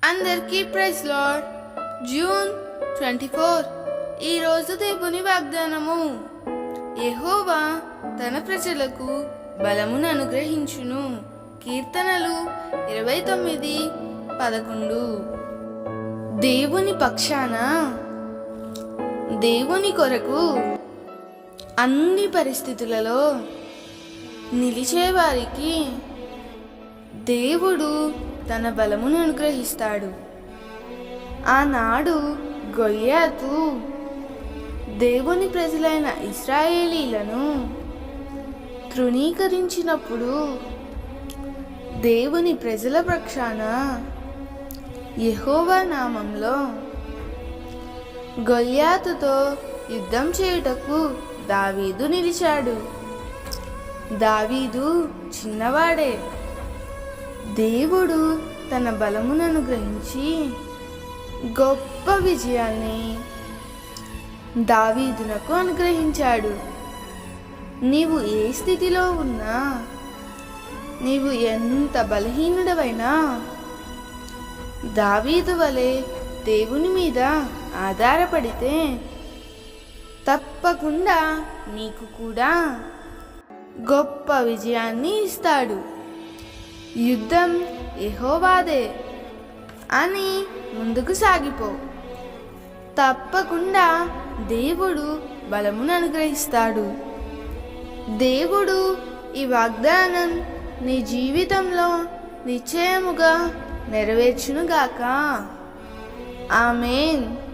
అందరికీ praise lord. June 24 ఈరోజు దేవుని వాగ్దానము. యెహోవా తన ప్రజలకు బలమును అనుగ్రహించును. కీర్తనలు 29:11. దేవుని పక్షాన, దేవుని కొరకు అన్ని పరిస్థితులలో నిలిచేవారికి దేవుడు తన బలమును అనుగ్రహిస్తాడు. ఆనాడు గొల్యాతు దేవుని ప్రజలైన ఇశ్రాయేలీలను తృణీకరించినప్పుడు దేవుని ప్రజల పక్షాన యెహోవా నామంలో గొల్యాతుతో యుద్ధం చేయుటకు దావీదు నిలిచాడు. దావీదు చిన్నవాడే. దేవుడు తన బలమును అనుగ్రహించి గొప్ప విజయాన్ని దావీదునకు అనుగ్రహించాడు. నీవు ఏ స్థితిలో ఉన్నా, నీవు ఎంత బలహీనుడవైనా దావీదు వలె దేవుని మీద ఆధారపడితే తప్పకుండా నీకు కూడా గొప్ప విజయాన్ని ఇస్తాడు. యుద్ధం యెహోవాదే అని ముందుకు సాగిపో. తప్పకుండా దేవుడు బలమును అనుగ్రహిస్తాడు. దేవుడు ఈ వాగ్దానం నీ జీవితంలో నిశ్చయముగా నెరవేర్చునుగాక. ఆమేన్.